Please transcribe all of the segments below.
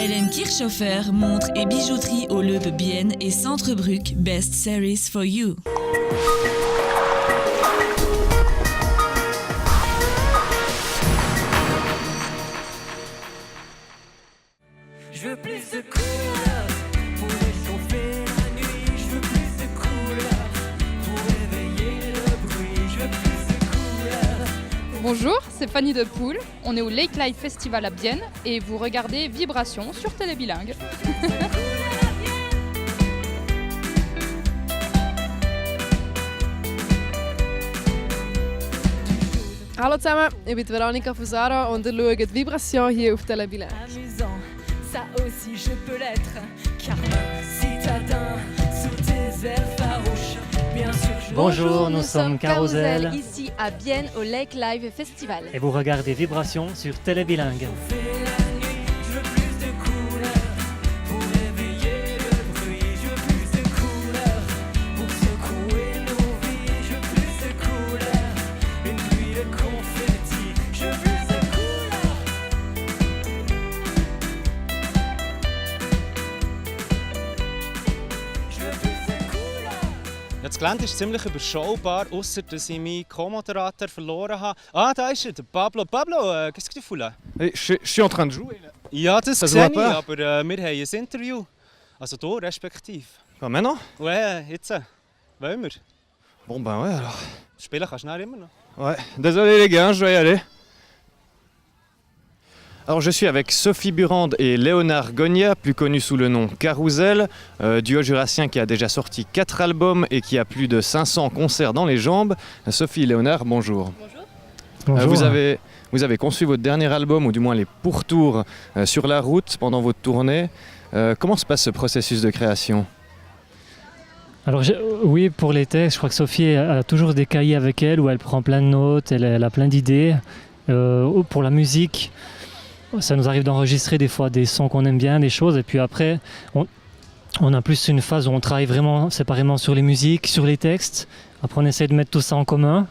Hélène Kirchhofer, montres et bijouterie au Leupe Bienne et Centre Bruck, Best Series for You. Je veux plus de couleurs pour réchauffer la nuit. Je veux plus de couleurs pour réveiller le bruit. Je veux plus de couleurs. Bonjour, c'est Fanny de Poule. On est au Lake Live Festival à Bienne et vous regardez Vibration sur Télé Bilingue. Hallo zusammen, ich bin Veronika Fusara und ihr schaut Vibration hier auf Télé Bilingue. Amusant, ça aussi je peux l'être. Car citadin sous tes airs farouches. Bien sûr, je Bonjour, nous sommes Carousel ici à Bienne au Lake Live Festival. et vous regardez Vibration sur Télé Bilingue. fais la nuit. Je veux plus de couleurs pour réveiller le bruit. Je veux plus de couleurs pour secouer nos vies. Je veux plus de couleurs, une pluie de confetti. Je veux plus de couleurs. Je veux plus de couleurs. Ja, das Gelände ist ziemlich überschaubar, ausser dass ich meinen Co-Moderator verloren habe. Ah, da ist er, der Pablo. Pablo, qu'est-ce que tu fous là? Je suis en train de jouer là. Ja, das Ça se sehe voit ich, pas. aber wir haben ein Interview. Also du, respektive. Quoi, maintenant? Ouais, jetzt. Wollen wir? Bon ben ouais alors. Spielen kannst du nachher immer noch. Ouais, désolé les gars, je dois y aller. Alors je suis avec Sophie Burande et Léonard Gogna, plus connu sous le nom Carousel, duo jurassien qui a déjà sorti 4 albums et qui a plus de 500 concerts dans les jambes. Sophie et Léonard, bonjour. Bonjour. Vous avez conçu votre dernier album, ou du moins les pourtours, sur la route pendant votre tournée. Comment se passe ce processus de création? Alors oui, pour les textes, je crois que Sophie a toujours des cahiers avec elle où elle prend plein de notes, elle a plein d'idées. Pour la musique, ça nous arrive d'enregistrer des fois des sons qu'on aime bien, des choses, et puis après, on a plus une phase où on travaille vraiment séparément sur les musiques, sur les textes. Après, on essaie de mettre tout ça en commun,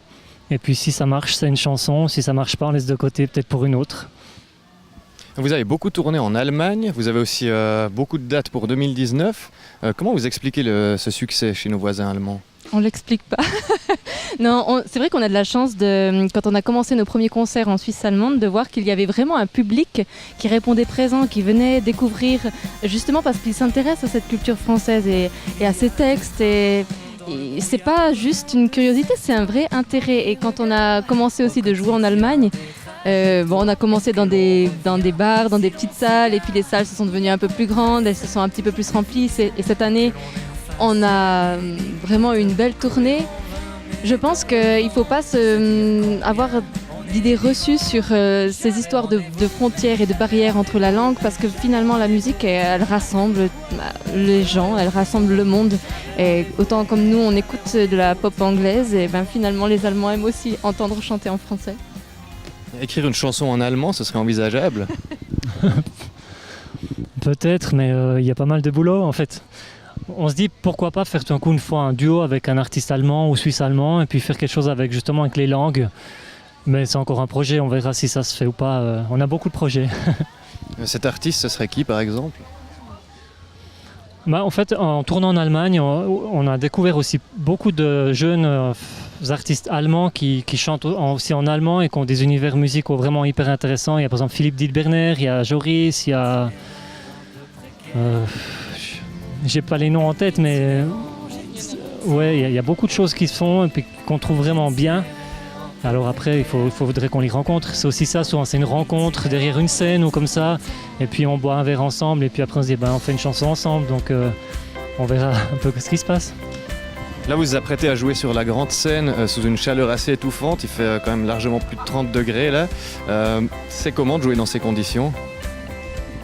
et puis si ça marche, c'est une chanson. Si ça marche pas, on laisse de côté peut-être pour une autre. Vous avez beaucoup tourné en Allemagne, vous avez aussi beaucoup de dates pour 2019. Comment vous expliquez ce succès chez nos voisins allemands? On l'explique pas. Non, c'est vrai qu'on a de la chance, quand on a commencé nos premiers concerts en Suisse allemande, de voir qu'il y avait vraiment un public qui répondait présent, qui venait découvrir, justement parce qu'il s'intéresse à cette culture française et à ses textes. Et c'est pas juste une curiosité, c'est un vrai intérêt. Et quand on a commencé aussi de jouer en Allemagne, on a commencé dans des bars, dans des petites salles, et puis les salles se sont devenues un peu plus grandes, elles se sont un petit peu plus remplies. Et cette année, on a vraiment une belle tournée. Je pense qu'il ne faut pas avoir d'idées reçues sur ces histoires de frontières et de barrières entre la langue, parce que finalement la musique, elle rassemble les gens, elle rassemble le monde. Et autant comme nous, on écoute de la pop anglaise, et finalement les Allemands aiment aussi entendre chanter en français. Écrire une chanson en allemand, ce serait envisageable? Peut-être, mais il y a pas mal de boulot en fait. On se dit pourquoi pas faire tout d'un coup une fois un duo avec un artiste allemand ou suisse-allemand et puis faire quelque chose avec les langues. Mais c'est encore un projet, on verra si ça se fait ou pas. On a beaucoup de projets. Cet artiste, ce serait qui par exemple? En fait, en tournant en Allemagne, on a découvert aussi beaucoup de jeunes artistes allemands qui chantent aussi en allemand et qui ont des univers musicaux vraiment hyper intéressants. Il y a par exemple Philippe Dilberner, il y a Joris, il y a... j'ai pas les noms en tête, mais ouais, il y a beaucoup de choses qui se font et puis qu'on trouve vraiment bien. Alors après, il faudrait qu'on les rencontre. C'est aussi ça, souvent c'est une rencontre derrière une scène ou comme ça. Et puis on boit un verre ensemble et puis après on se dit on fait une chanson ensemble. Donc on verra un peu ce qui se passe. Là, vous vous apprêtez à jouer sur la grande scène sous une chaleur assez étouffante. Il fait quand même largement plus de 30 degrés là. C'est comment de jouer dans ces conditions?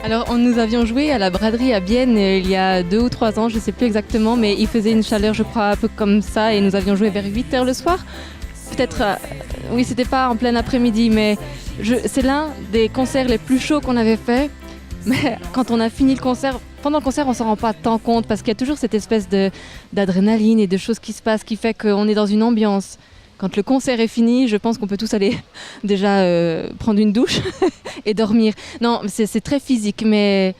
Alors, nous avions joué à la braderie à Bienne il y a 2 ou 3 ans, je ne sais plus exactement, mais il faisait une chaleur, je crois, un peu comme ça, et nous avions joué vers 8h le soir. Peut-être, oui, c'était pas en plein après-midi, mais c'est l'un des concerts les plus chauds qu'on avait fait. Mais quand on a fini le concert, pendant le concert, on s'en rend pas tant compte, parce qu'il y a toujours cette espèce d'adrénaline et de choses qui se passent qui fait qu'on est dans une ambiance. Quand le concert est fini, je pense qu'on peut tous aller déjà prendre une douche et dormir. Non, c'est très physique, mais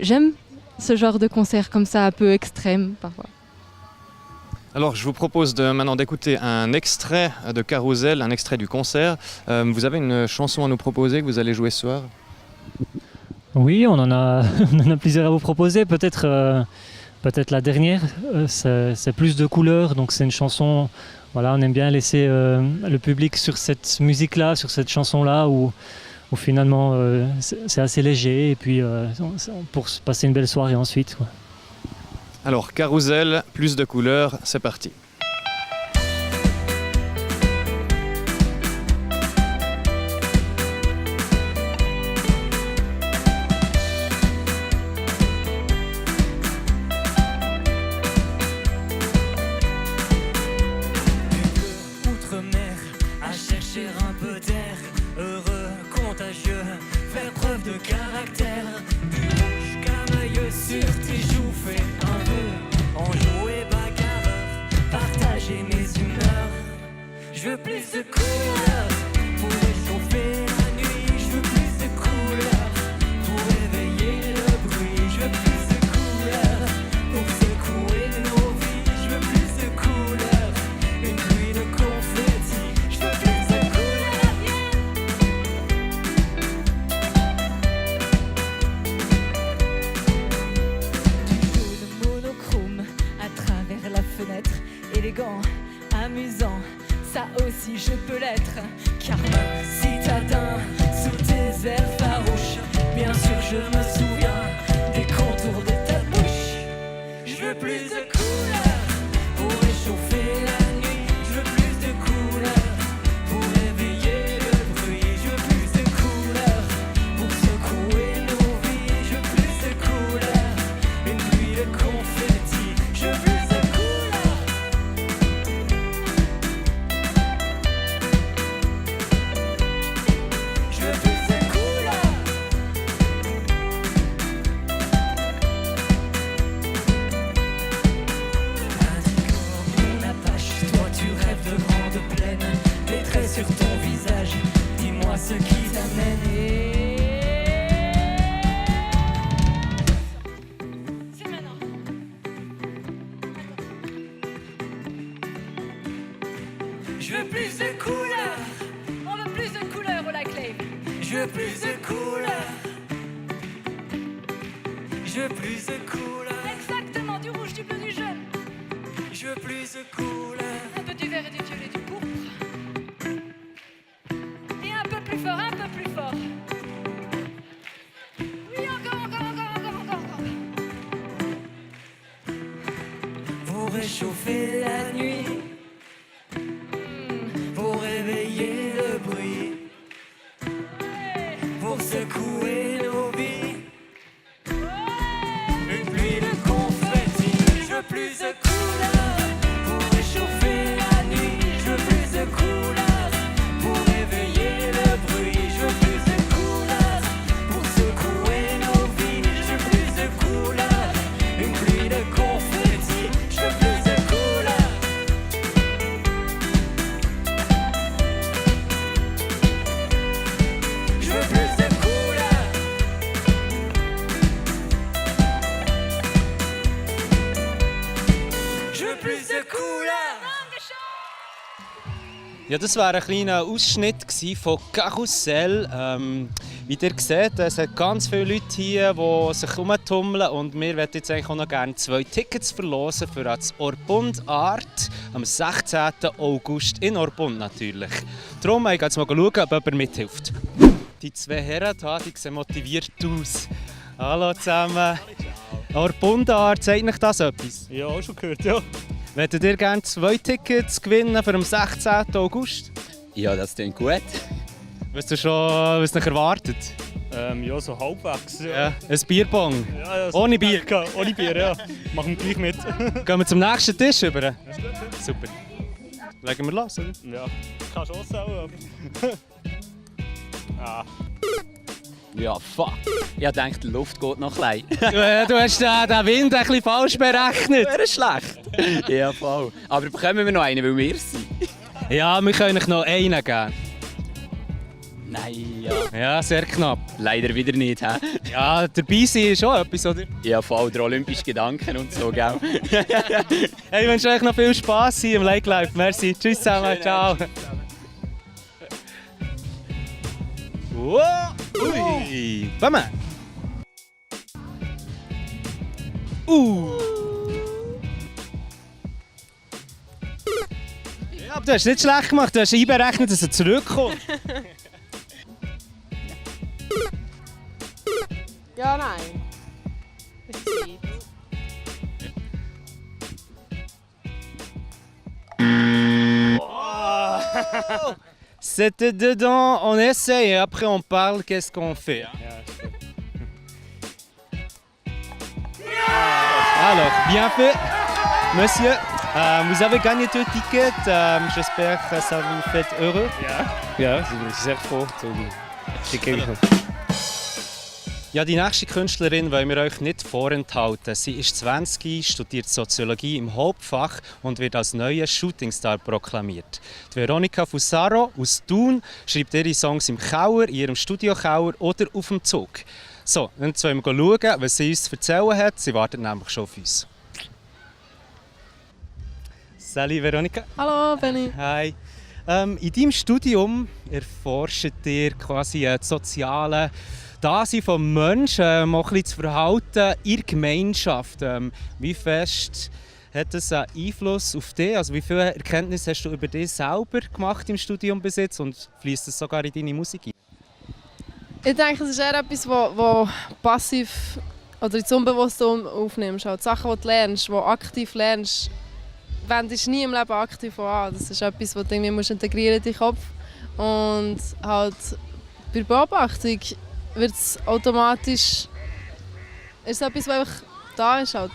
j'aime ce genre de concert comme ça, un peu extrême parfois. Alors je vous propose maintenant d'écouter un extrait de Carousel, un extrait du concert. Vous avez une chanson à nous proposer que vous allez jouer ce soir? Oui, on en a, on en a plusieurs à vous proposer. Peut-être la dernière, c'est plus de couleurs. Donc c'est une chanson, voilà, on aime bien laisser le public sur cette musique-là, sur cette chanson-là, où finalement c'est assez léger. Et puis pour se passer une belle soirée ensuite, quoi. Alors Carousel, plus de couleurs, c'est parti. Outre-mer, à chercher un peu d'air, heureux, contagieux, faire preuve de caractère. Du rouge camailleux sur tes joues, fais un vœu, enjoué bagarreur, partager mes humeurs. Je veux plus de couleurs pour réchauffer la nuit. Je veux plus de couleurs pour réveiller le bruit. Je veux plus de couleurs pour secouer nos vies. Je veux plus de couleurs, une pluie de confetti. Je veux plus de couleurs. Tu joues le monochrome à travers la fenêtre, élégant, amusant. Ça aussi je peux l'être, car citadin sous tes airs farouches. Bien sûr je me souviens des contours de ta bouche. Je veux plus de couleurs pour réchauffer la nuit. Je veux plus de couleurs pour réveiller le bruit. Je veux plus de couleurs pour secouer nos vies. Je veux plus de couleurs, une pluie de confetti. Je veux plus de couleurs. Je veux plus de couleurs. Indigo, mon apache, toi tu rêves de grandes plaines. Les traits sur ton visage, dis-moi ce qui t'amène. C'est maintenant. Je veux plus de couleurs. On veut plus de couleurs au Lac Lake. Je veux plus de couleurs. Je veux plus de couleurs. Exactement, du rouge, du bleu, du jaune. Je veux plus de couleurs. Un peu du vert et du violet, du pourpre. Et un peu plus fort, un peu plus fort. Oui, encore, encore, encore, encore, encore, encore. Pour réchauffer la nuit. Pour réveiller le bruit. Pour secouer nos vies. Une pluie de confetti. Je veux plus de couleurs pour réchauffer la nuit. Je veux plus de couleurs pour réveiller le bruit. Je veux plus de couleurs pour secouer nos vies. Je veux plus de couleurs, une pluie de confetti. Je veux plus de couleurs. Je veux plus de couleurs. Je veux plus de couleurs. Ja, das war ein kleiner Ausschnitt von Carousel. Wie ihr seht, es hat ganz viele Leute hier, die sich herumtummeln. Und wir möchten jetzt eigentlich auch noch gerne 2 Tickets verlosen für das Orpund Art am 16. August in Orpund natürlich. Darum ich jetzt mal schauen, ob jemand mithilft. Die 2 Herren hier, die sehen motiviert aus. Hallo zusammen. Orpund Art, sagt euch das etwas? Ja, auch schon gehört, ja. Möchtet ihr gerne 2 Tickets gewinnen für den 16. August? Ja, das klingt gut. Weißt du schon, was dich erwartet? Ja, so halbwegs. Ja, ein Bierbong. Ja, Ohne Bier. Ohne Bier, ja. Machen wir gleich mit. Gehen wir zum nächsten Tisch über? Super. Legen wir los, oder? Ja, kann schon sein, aber... ah. Ja, fuck. Ich dachte, die Luft geht noch klein. Du hast den Wind ein bisschen falsch berechnet. Wäre schlecht. Ja, voll. Aber bekommen wir noch einen, weil wir es sind? Ja, wir können euch noch einen geben. Nein, ja. Ja, sehr knapp. Leider wieder nicht. He? Ja, dabei sein ist schon etwas, oder? Ja, vor allem der olympische Gedanken und so, gell? Hey, ich wünsche euch noch viel Spass hier im Lake Life. Merci. Tschüss zusammen. Ciao. Wow. Ui. Komm. Ja, aber du hast es nicht schlecht gemacht. Du hast einberechnet, dass er zurückkommt. Ja, nein. C'était dedans, on essaye et après on parle, qu'est-ce qu'on fait. Alors, bien fait, monsieur. Vous avez gagné 2 tickets. J'espère que ça vous fait heureux. Ja, ich bin sehr froh, zum Ticket. Ja, die nächste Künstlerin wollen wir euch nicht vorenthalten. Sie ist 20, studiert Soziologie im Hauptfach und wird als neue Shootingstar proklamiert. Die Veronica Fusaro aus Thun schreibt ihre Songs im Keller, in ihrem Studio-Keller oder auf dem Zug. So, jetzt wollen wir schauen, was sie uns zu erzählen hat. Sie wartet nämlich schon auf uns. Salut Veronica. Hallo, Benny. Hi. In deinem Studium erforscht ihr quasi das soziale Dasein des Menschen, ein bisschen das Verhalten in der Gemeinschaft. Wie fest hat das einen Einfluss auf dich? Also wie viel Erkenntnis hast du über dich selber gemacht im Studium bis jetzt und fließt das sogar in deine Musik ein? Ich denke, es ist eher etwas, was passiv oder ins Unbewusste aufnimmst. Also die Sachen, die du lernst, die du aktiv lernst, wendest du nie im Leben aktiv an. Das ist etwas, das du irgendwie integrieren in deinen Kopf. Und halt bei der Beobachtung wird es automatisch, ist es etwas, was einfach da ist. Halt.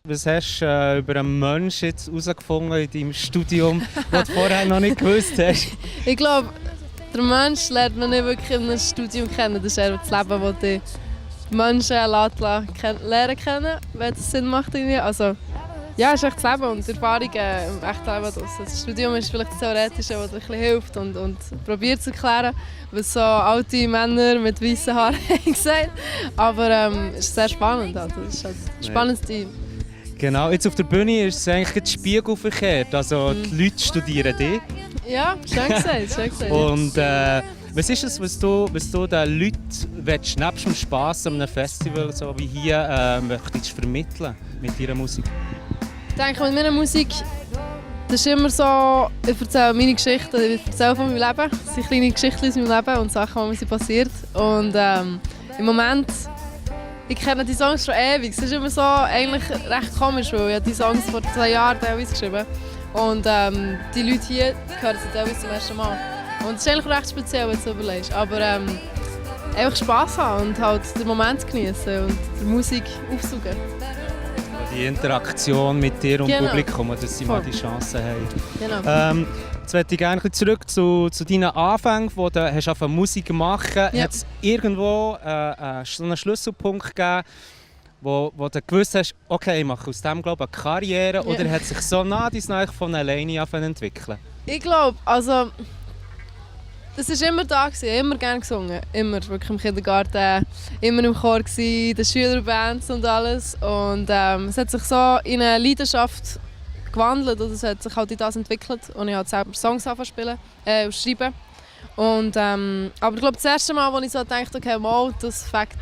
Was hast du über einen Menschen jetzt herausgefunden in deinem Studium, das du vorher noch nicht gewusst hast? Ich glaube, der Mensch lernt man nicht wirklich in einem Studium kennen. Das ist eher das Leben, das die Menschen lernen kennen, wenn das Sinn macht. Irgendwie. Also, ja, es ist echt das Leben und die Erfahrungen im echten Leben draussen. Das Studium ist vielleicht das Theoretische, das dir ein bisschen hilft und probiert zu erklären, was so alte Männer mit weißen Haaren haben gesagt. Aber es ist sehr spannend. Also, es ist halt ein spannendes Team. Genau, jetzt auf der Bühne ist es eigentlich der Spiegel verkehrt. Also die Leute studieren dich. Ja, schön gesagt, schön gesagt. Und was ist es, was du den Leuten willst, nebst dem Spass an einem Festival so wie hier möchtest vermitteln mit deiner Musik? Ich denke, mit meiner Musik, das ist immer so, ich erzähle meine Geschichten, ich erzähle von meinem Leben. Das sind kleine Geschichten aus meinem Leben und Sachen, die mir passiert. Und im Moment, ich kenne die Songs schon ewig. Es ist immer so eigentlich recht komisch, weil ich die Songs vor 2 Jahren teilweise geschrieben und die Leute hier hören sie teilweise zum ersten Mal. Und es ist eigentlich recht speziell, wenn du es überlegst. Aber einfach Spass haben und halt den Moment genießen und die Musik aufsaugen. Die Interaktion mit dir und Genau. Publikum, dass sie mal die Chance haben. Genau. Jetzt möchte ich gerne zurück zu deinen Anfängen, wo du hast angefangen Musik zu machen. Ja. Hat es irgendwo so einen Schlüsselpunkt gegeben, wo du gewusst hast, okay, ich mache aus dem glaube ich, eine Karriere, Ja. oder hat sich so nah von alleine entwickeln? Ich glaube, also das war immer da, ich habe immer gerne gesungen. Immer, wirklich im Kindergarten, immer im Chor, in den Schülerbands und alles. Und es hat sich so in eine Leidenschaft gewandelt und es hat sich halt in das entwickelt. Und ich habe selber Songs angefangen zu schreiben. Und, aber ich glaube, das erste Mal, als ich so dachte, okay, mal, das fängt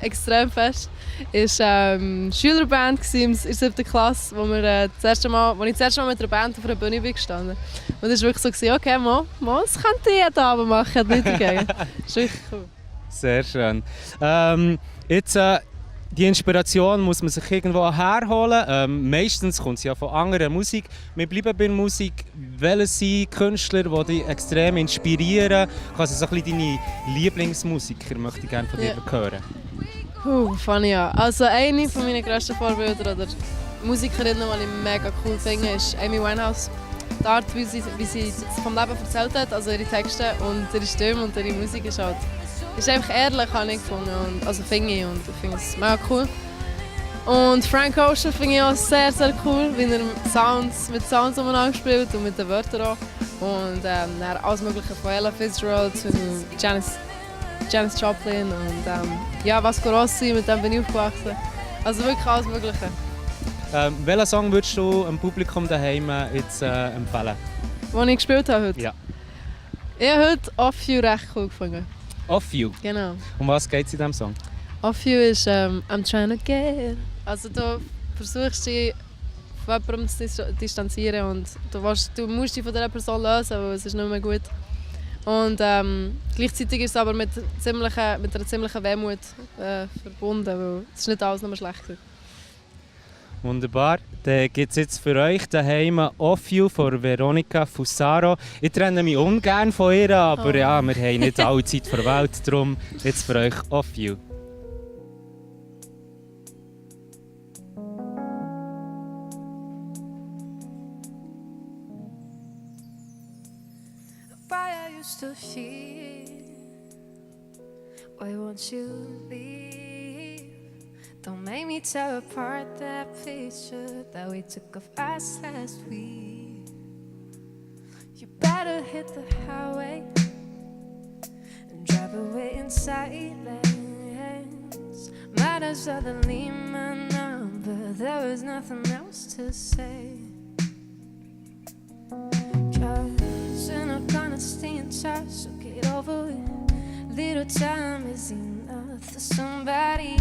extrem fest, war Schülerband in der 7. Klasse, wo ich das erste Mal mit einer Band auf einer Bühne bin gestanden. Und es war wirklich so, okay, das könnte ich jeden Abend machen, hat nichts dagegen. Das ist wirklich cool. Sehr schön. Jetzt, die Inspiration muss man sich irgendwo herholen. Meistens kommt sie ja von anderer Musik. Wir bleiben bei der Musik. Welche sind Künstler, die dich extrem inspirieren? Quasi so ein bisschen deine Lieblingsmusiker möchte ich gerne von dir hören. Funny, ja. Also eine von meinen grössten Vorbilder oder Musikerinnen, die ich mega cool finde, ist Amy Winehouse. Die Art, wie sie vom Leben erzählt hat, also ihre Texte und ihre Stimme und ihre Musik ist einfach ehrlich, habe ich gefunden. Und, also finde ich, und ich finde es mega cool. Und Frank Ocean finde ich auch sehr, sehr cool, wie er mit Sounds umeinander spielt und mit den Wörtern auch. Und dann alles Mögliche von Ella Fitzgerald zu Janis Joplin und ja, Vasco Rossi, mit dem bin ich aufgewachsen. Also wirklich alles Mögliche. Welchen Song würdest du dem Publikum daheim jetzt empfehlen? Den ich gespielt habe heute? Ja. Ich habe heute Off You recht cool gefunden. Off You? Genau. Um was geht es in diesem Song? Off You ist I'm trying to get. Also du versuchst dich von jemandem zu distanzieren und du musst dich von dieser Person lösen, weil es ist nicht mehr gut. Und gleichzeitig ist es aber mit einer ziemlichen Wehmut verbunden, weil es ist nicht alles nur schlecht. Wunderbar. Dann gibt es jetzt für euch daheim Off You von Veronica Fusaro. Ich trenne mich ungern von ihr, aber ja, wir haben nicht alle Zeit der Welt. Darum jetzt für euch Off You. Why are you still here? Why won't you leave? Don't make me tear apart that picture that we took of us last week. You better hit the highway and drive away in silence. Might as well leave my number, there was nothing else to say. 'Cause we're not gonna stay in touch, so get over it. Little time is enough for somebody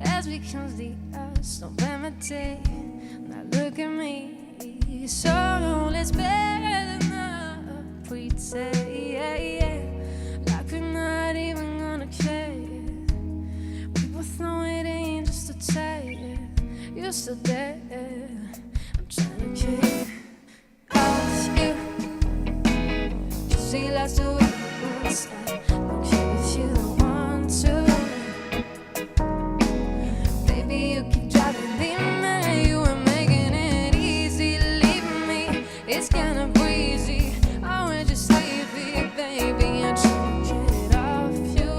else becomes the us. Don't blame a day, now look at me. So it's better than a pretend, like we're not even gonna care. We both know it ain't just a tale. You're still there, I'm trying to keep off you. See, let's do it once. Don't care if you don't want to. Baby, you keep driving me mad. You are making it easy, leaving me. It's kinda breezy. I want you sleepy, baby. I'm trying to get off you.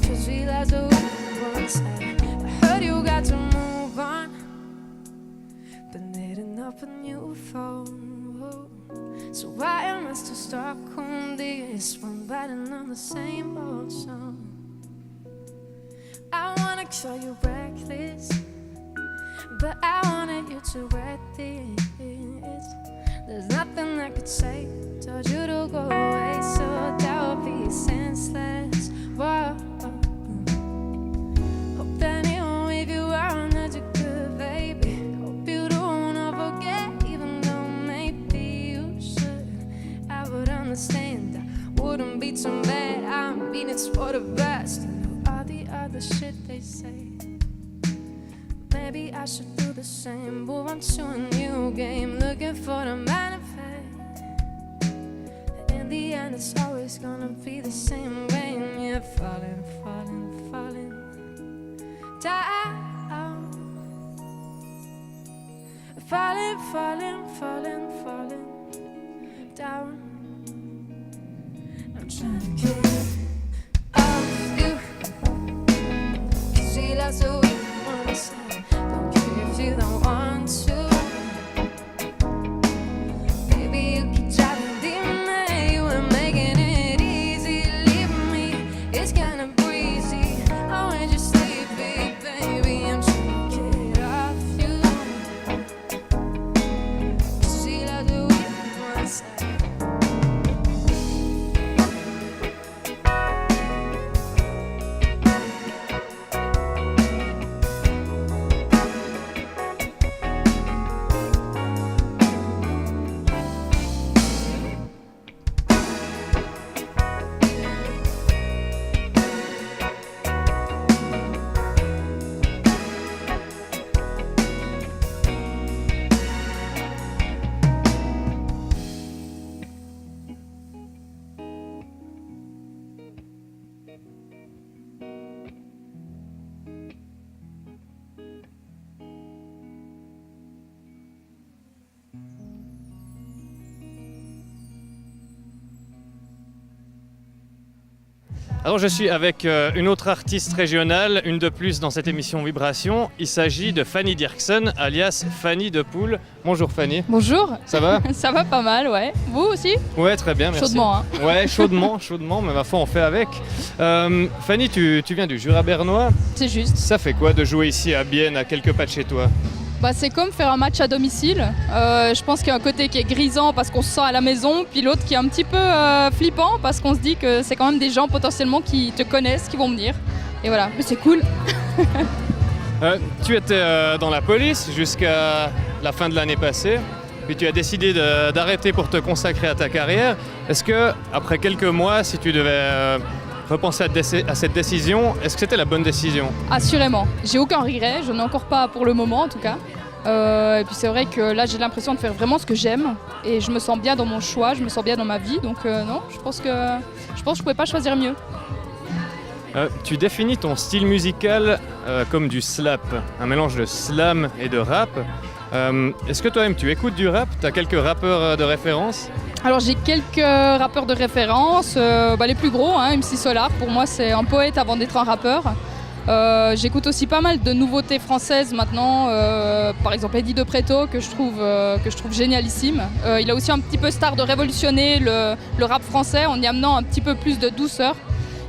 'Cause we last do it once. I heard you got to move on. Been hitting up a new phone. So why am I still stuck on this one, writing on the same old song? I wanna call you reckless, but I wanted you to read this. There's nothing I could say, told you to go away, so that would be senseless. Whoa. Hope that it won't leave you around, that you're good, baby. Hope you don't forget, even though maybe you should. I would understand, that wouldn't be too bad. I mean, it's for the best. You know all the other shit they say. Maybe I should do the same, move on to a new game, looking for the manifest. In the end, it's always gonna be the same way. You're falling, falling, falling down. Falling, falling, falling, falling down. I'm trying to get off you. 'Cause she loves the way you wanna say. Don't care if you don't want to. Baby, you keep driving me, you ain't making it easy, leaving me. It's kinda breezy. I want you sleepy, baby. I'm trying to get off you. 'Cause she loves the way you wanna say. Alors je suis avec une autre artiste régionale, une de plus dans cette émission Vibration. Il s'agit de Fanny Dirksen, alias Fanny de Poel. Bonjour Fanny. Bonjour. Ça va? Ça va pas mal, ouais. Vous aussi? Ouais, très bien, merci. Chaudement, hein. Ouais, chaudement, mais ma foi, on fait avec. Fanny, tu viens du Jura bernois. C'est juste. Ça fait quoi de jouer ici à Bienne, à quelques pas de chez toi? Bah, c'est comme faire un match à domicile. Je pense qu'il y a un côté qui est grisant parce qu'on se sent à la maison, puis l'autre qui est un petit peu flippant parce qu'on se dit que c'est quand même des gens potentiellement qui te connaissent, qui vont venir. Et voilà, mais c'est cool. Tu étais dans la police jusqu'à la fin de l'année passée, puis tu as décidé d'arrêter pour te consacrer à ta carrière. Est-ce que, après quelques mois, si tu devais repenser à cette décision, est-ce que c'était la bonne décision? Assurément. J'ai aucun regret, je n'en ai encore pas pour le moment en tout cas. Et puis c'est vrai que là j'ai l'impression de faire vraiment ce que j'aime et je me sens bien dans mon choix, je me sens bien dans ma vie, donc non, je pense que je pouvais pas choisir mieux. Tu définis ton style musical comme du slap, un mélange de slam et de rap. Est-ce que toi-même tu écoutes du rap? Tu as quelques rappeurs de référence? Alors j'ai quelques rappeurs de référence, les plus gros, MC Solar, pour moi c'est un poète avant d'être un rappeur. J'écoute aussi pas mal de nouveautés françaises maintenant, par exemple Eddie De Pretto que je trouve génialissime. Il a aussi un petit peu star de révolutionner le rap français en y amenant un petit peu plus de douceur.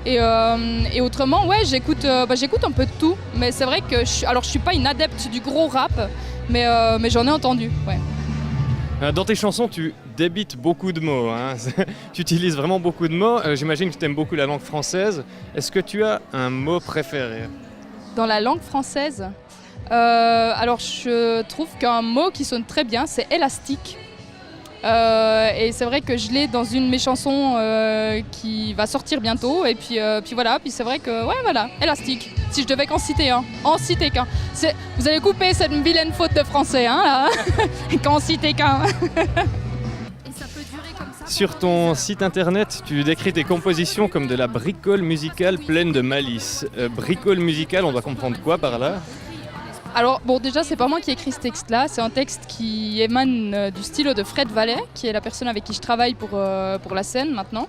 Et autrement, ouais, j'écoute un peu de tout, mais c'est vrai que je suis pas une adepte du gros rap, mais j'en ai entendu, ouais. Dans tes chansons, tu débites beaucoup de mots, hein. Tu utilises vraiment beaucoup de mots. J'imagine que tu aimes beaucoup la langue française. Est-ce que tu as un mot préféré? Dans la langue française, alors je trouve qu'un mot qui sonne très bien, c'est élastique. Et c'est vrai que je l'ai dans une de mes chansons qui va sortir bientôt. Et puis voilà, puis c'est vrai que, ouais, voilà, élastique. Si je devais qu'en citer qu'un. Vous allez couper cette vilaine faute de français, hein, là. Qu'en citer qu'un. Sur ton site internet, tu décris tes compositions comme de la bricole musicale pleine de malice. Bricole musicale, on doit comprendre quoi par là? Alors bon, déjà c'est pas moi qui ai écrit ce texte-là, c'est un texte qui émane du stylo de Fred Vallet, qui est la personne avec qui je travaille pour la scène maintenant.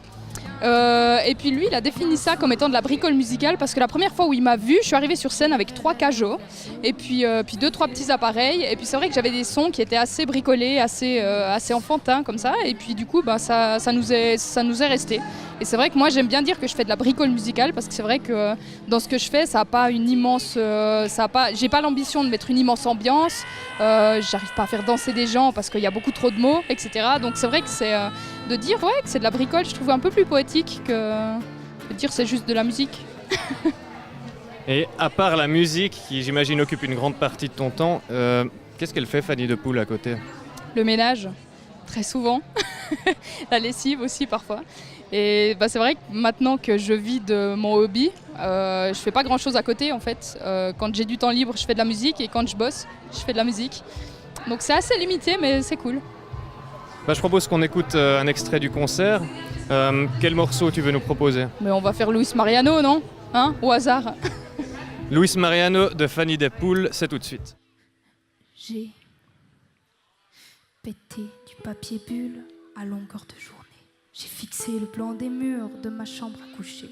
Et puis lui, il a défini ça comme étant de la bricole musicale parce que la première fois où il m'a vu, je suis arrivée sur scène avec 3 cajots et puis 2-3 petits appareils. Et puis c'est vrai que j'avais des sons qui étaient assez bricolés, assez enfantins comme ça. Et puis du coup, ça nous est resté. Et c'est vrai que moi j'aime bien dire que je fais de la bricole musicale parce que c'est vrai que dans ce que je fais, ça a pas une immense, j'ai pas l'ambition de mettre une immense ambiance. J'arrive pas à faire danser des gens parce qu'il y a beaucoup trop de mots, etc. Donc c'est vrai que c'est de dire que c'est de la bricole, je trouve un peu plus poétique que de dire c'est juste de la musique. Et à part la musique, qui j'imagine occupe une grande partie de ton temps, qu'est-ce qu'elle fait Fanny de Poel à côté? Le ménage, très souvent. La lessive aussi parfois. Et c'est vrai que maintenant que je vis de mon hobby, je fais pas grand chose à côté en fait. Quand j'ai du temps libre, je fais de la musique et quand je bosse, je fais de la musique. Donc c'est assez limité mais c'est cool. Je propose qu'on écoute un extrait du concert. Quel morceau tu veux nous proposer? Mais on va faire Luis Mariano, non? Hein? Au hasard. Luis Mariano de Fanny de Poel, c'est tout de suite. J'ai pété du papier bulle à longueur de journée. J'ai fixé le plan des murs de ma chambre à coucher.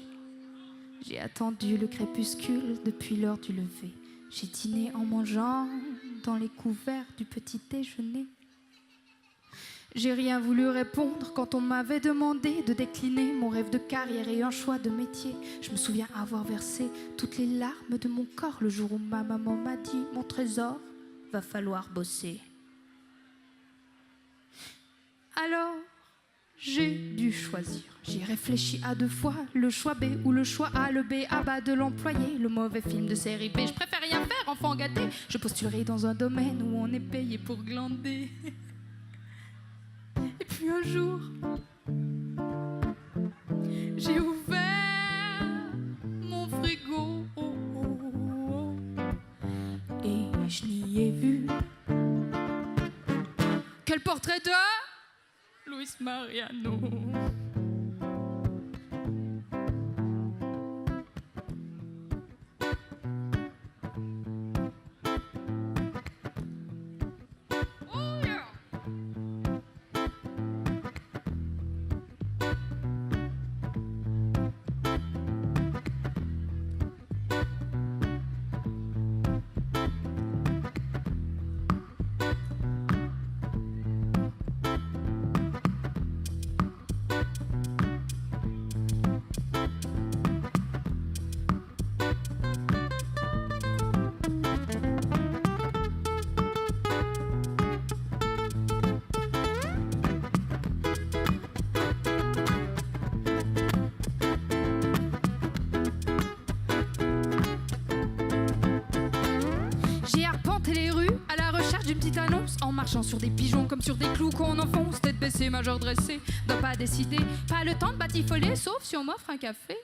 J'ai attendu le crépuscule depuis l'heure du lever. J'ai dîné en mangeant dans les couverts du petit déjeuner. J'ai rien voulu répondre quand on m'avait demandé de décliner mon rêve de carrière et un choix de métier. Je me souviens avoir versé toutes les larmes de mon corps le jour où ma maman m'a dit « Mon trésor, va falloir bosser ». Alors, j'ai dû choisir. J'ai réfléchi à 2 fois, le choix B ou le choix A, le B à bas de l'employé, le mauvais film de série B. Je préfère rien faire, enfant gâté. Je postulerai dans un domaine où on est payé pour glander. Et puis un jour, j'ai ouvert mon frigo et je n'y ai vu que le portrait de Luis Mariano. arpenter les rues à la recherche d'une petite annonce, en marchant sur des pigeons comme sur des clous qu'on enfonce. Tête baissée, major dressée, doit pas décider, pas le temps de batifoler, sauf si on m'offre un café.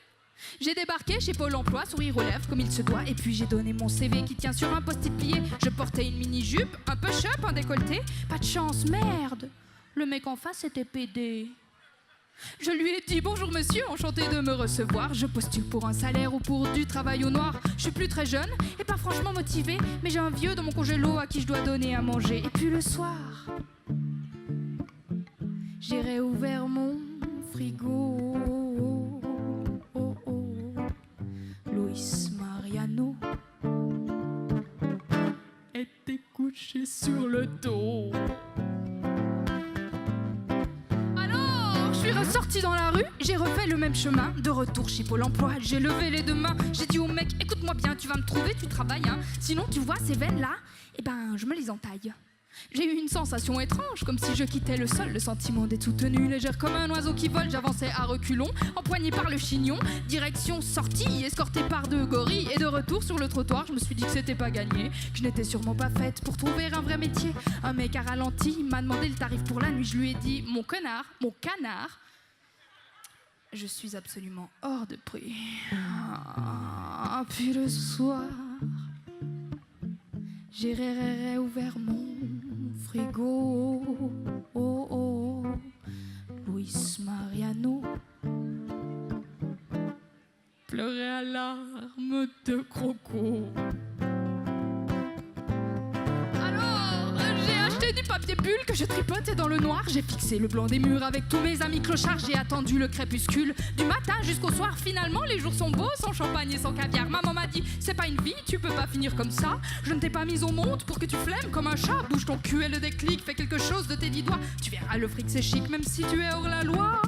J'ai débarqué chez Pôle emploi, sourire aux lèvres comme il se doit, et puis j'ai donné mon CV qui tient sur un post-it plié. Je portais une mini-jupe, un push-up, un décolleté. Pas de chance, merde, le mec en face était PD. Je lui ai dit bonjour monsieur, enchanté de me recevoir. Je postule pour un salaire ou pour du travail au noir. Je suis plus très jeune et pas franchement motivée, mais j'ai un vieux dans mon congélo à qui je dois donner à manger. Et puis le soir, j'ai réouvert mon frigo. Luis Mariano était couché sur le dos. Alors, je suis ressortie dans la rue, j'ai refait le même chemin. De retour chez Pôle emploi, j'ai levé les deux mains. J'ai dit au mec, écoute-moi bien, tu vas me trouver, tu travailles, hein. Sinon, tu vois ces veines là, eh ben, je me les entaille. J'ai eu une sensation étrange, comme si je quittais le sol. Le sentiment d'être soutenue, légère comme un oiseau qui vole. J'avançais à reculons, empoignée par le chignon. Direction sortie, escortée par deux gorilles. Et de retour sur le trottoir, je me suis dit que c'était pas gagné, que je n'étais sûrement pas faite pour trouver un vrai métier. Un mec a ralenti, m'a demandé le tarif pour la nuit. Je lui ai dit, mon canard, je suis absolument hors de prix. Puis le soir, j'ai réouvert mon frigo. Luis Mariano pleurait à larmes de croco. Alors, j'ai acheté du papier bulle que je tripotais dans le noir. J'ai fixé le blanc des murs avec tous mes amis clochards. J'ai attendu le crépuscule du matin jusqu'au soir. Finalement, les jours sont beaux, sans champagne et sans caviar. Maman m'a dit, c'est pas une vie, tu peux pas finir comme ça. Je ne t'ai pas mise au monde pour que tu flemmes comme un chat. Bouge ton cul et le déclic, fais quelque chose de tes 10 doigts. Tu verras, le fric c'est chic, même si tu es hors la loi.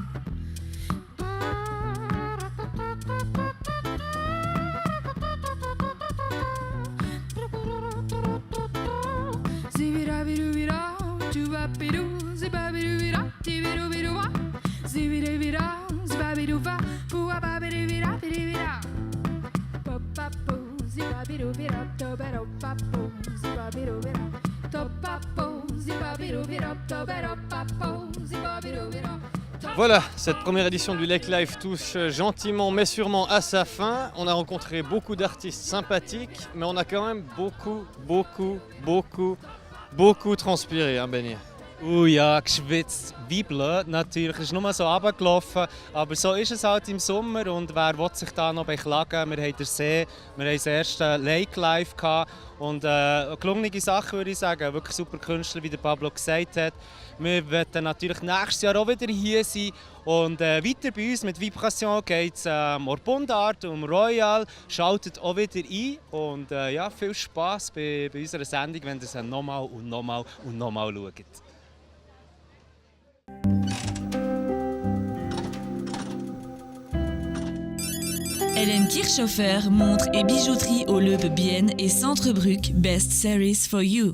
Voilà, cette première édition du Lake Live touche gentiment mais sûrement à sa fin. On a rencontré beaucoup d'artistes sympathiques, mais on a quand même beaucoup transpiré, hein Benny? Ja, geschwitzt wie blöd natürlich. Es ist nur so runtergelaufen. Aber so ist es halt im Sommer. Und wer will sich da noch beklagen? Wir haben den See, wir haben das erste Lake Live gehabt. Und eine gelungene Sache, würde ich sagen. Wirklich super Künstler, wie der Pablo gesagt hat. Wir werden natürlich nächstes Jahr auch wieder hier sein. Und weiter bei uns mit Vibration geht es um Bundart, um Royal. Schaltet auch wieder ein. Und ja, viel Spass bei unserer Sendung, wenn ihr es nochmal schaut. Hélène Kirchhofer, montres et bijouterie au Leupe Bienne et Centre Bruck, Best Series for You.